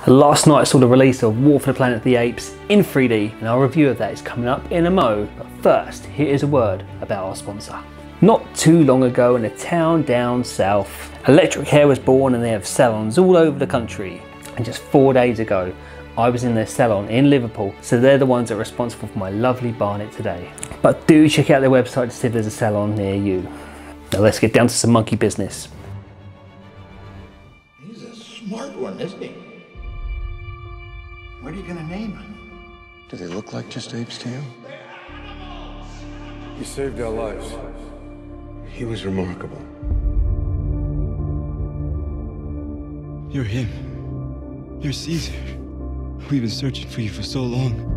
Last night I saw the release of War for the Planet of the Apes in 3D, and our review of that is coming up in a mo. But first, here is a word about our sponsor. Not too long ago in a town down south, electric hair was born, and they have salons all over the country. And just 4 days ago, I was in their salon in Liverpool, so they're the ones that are responsible for my lovely barnet today. But do check out their website to see if there's a salon near you. Now let's get down to some monkey business. He's a smart one, isn't he? What are you gonna name him? Do they look like just apes to you? He saved our lives. He was remarkable. You're him. You're Caesar. We've been searching for you for so long.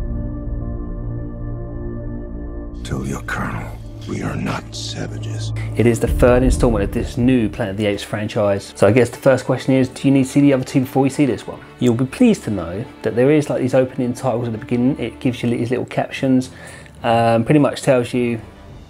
Tell your colonel, we are not savages. It is the third installment of this new Planet of the Apes franchise. So I guess the first question is, do you need to see the other two before you see this one? You'll be pleased to know that there is like these opening titles at the beginning. It gives you these little captions, pretty much tells you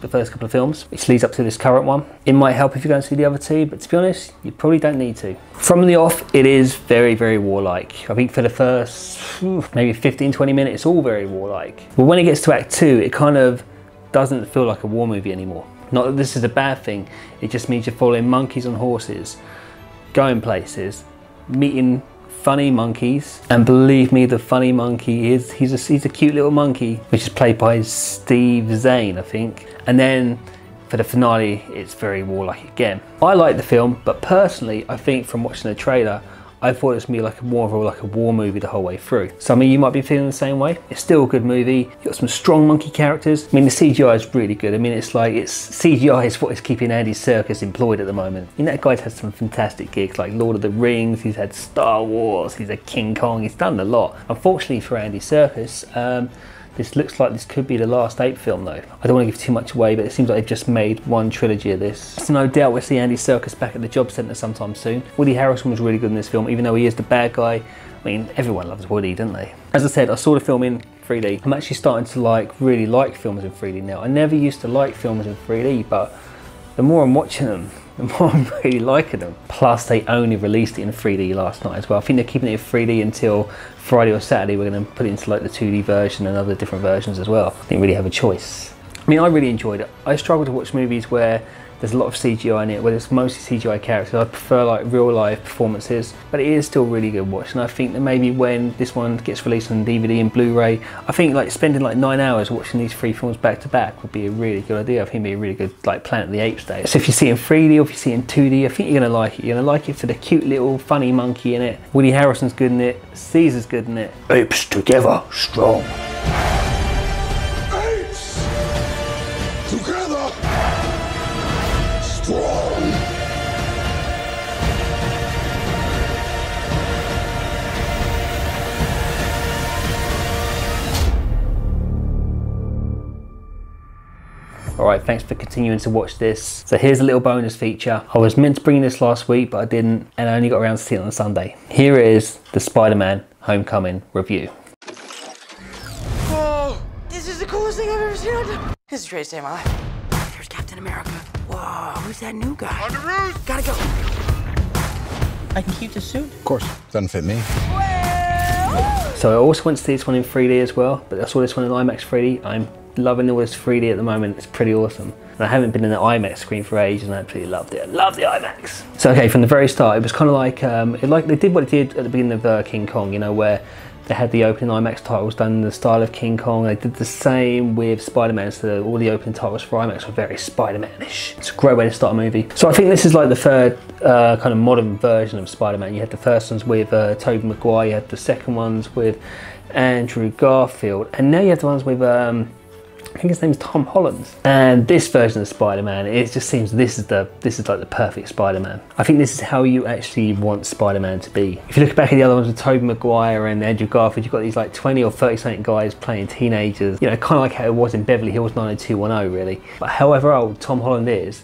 the first couple of films, which leads up to this current one. It might help if you go and see the other two, but to be honest, you probably don't need to. From the off, it is very, very warlike. I think for the first maybe 15-20 minutes, it's all very warlike. But when it gets to Act 2, it kind of doesn't feel like a war movie anymore. Not that this is a bad thing, it just means you're following monkeys on horses, going places, meeting funny monkeys, and believe me, the funny monkey is, he's a cute little monkey, which is played by Steve Zane, I think. And then for the finale, it's very warlike again. I like the film, but personally, I think from watching the trailer, I thought it was gonna be like more of a war movie the whole way through. Some of you might be feeling the same way. It's still a good movie. You've got some strong monkey characters. I mean, the CGI is really good. I mean, CGI is what is keeping Andy Serkis employed at the moment. I mean, that guy's had some fantastic gigs like Lord of the Rings, he's had Star Wars, he's had King Kong, he's done a lot. Unfortunately for Andy Serkis, this looks like this could be the last ape film though. I don't want to give too much away, but it seems like they've just made one trilogy of this. So no doubt we'll see Andy Serkis back at the job centre sometime soon. Woody Harrelson was really good in this film, even though he is the bad guy. I mean, everyone loves Woody, don't they? As I said, I saw the film in 3D. I'm actually starting to really like films in 3D now. I never used to like films in 3D, but the more I'm watching them, the more I'm really liking them. Plus, they only released it in 3D last night as well. I think they're keeping it in 3D until Friday or Saturday. We're going to put it into like the 2D version and other different versions as well. I didn't really have a choice. I mean, I really enjoyed it. I struggle to watch movies where there's a lot of CGI in it, where it's mostly CGI characters. I prefer like real life performances, but it is still really good watch. And I think that maybe when this one gets released on DVD and Blu-ray, I think like spending like 9 hours watching these three films back to back would be a really good idea. I think it'd be a really good like Planet of the Apes day. So if you see it in 3D or if you see it in 2D, I think you're gonna like it. You're gonna like it for the cute little funny monkey in it. Woody Harrelson's good in it. Caesar's good in it. Apes together, strong. Apes! Together! Strong! Alright, thanks for continuing to watch this. So here's a little bonus feature. I was meant to bring this last week, but I didn't, and I only got around to seeing it on Sunday. Here is the Spider-Man Homecoming review. Whoa! This is the coolest thing I've ever seen. This is the greatest day of my life. There's Captain America. Whoa, who's that new guy? On the roof! Gotta go. I can keep the suit. Of course, doesn't fit me. So I also went to see this one in 3D as well, but I saw this one in IMAX 3D. I'm loving all this 3D at the moment. It's pretty awesome. And I haven't been in the IMAX screen for ages, and I absolutely loved it. I love the IMAX. So okay, from the very start, it was kind of like they did what it did at the beginning of King Kong, you know, where they had the opening IMAX titles done in the style of King Kong. They did the same with Spider-Man, so all the opening titles for IMAX were very Spider-Man-ish. It's a great way to start a movie. So I think this is like the third kind of modern version of Spider-Man. You had the first ones with Tobey Maguire, you had the second ones with Andrew Garfield, and now you have the ones with I think his name's Tom Holland. And this version of Spider-Man, it just seems this is like the perfect Spider-Man. I think this is how you actually want Spider-Man to be. If you look back at the other ones with Tobey Maguire and Andrew Garfield, you've got these like 20 or 30 something guys playing teenagers, you know, kind of like how it was in Beverly Hills 90210 really. But however old Tom Holland is,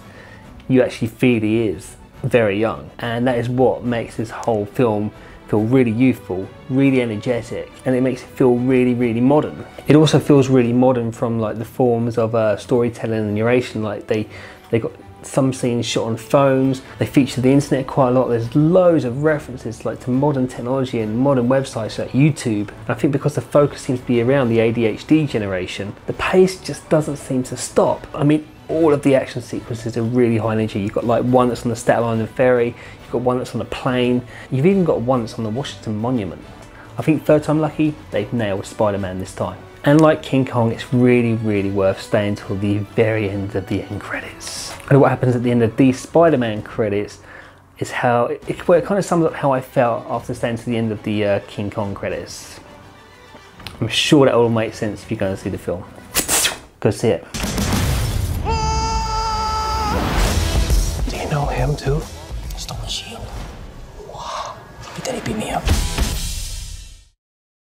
you actually feel he is very young. And that is what makes this whole film feel really youthful, really energetic, and it makes it feel really, really modern. It also feels really modern from like the forms of storytelling and narration. Like they got some scenes shot on phones. They feature the internet quite a lot. There's loads of references like to modern technology and modern websites like YouTube. And I think because the focus seems to be around the ADHD generation, the pace just doesn't seem to stop. I mean, all of the action sequences are really high energy. You've got like one that's on the Staten Island ferry, you've got one that's on a plane, you've even got one that's on the Washington Monument. I think third time lucky, they've nailed Spider-Man this time. And like King Kong, it's really, really worth staying till the very end of the end credits. And what happens at the end of these Spider-Man credits is how, it kind of sums up how I felt after staying to the end of the King Kong credits. I'm sure that will make sense if you're going to see the film. Go see it. Do you know him too? Stole my shield. Wow. But then he beat me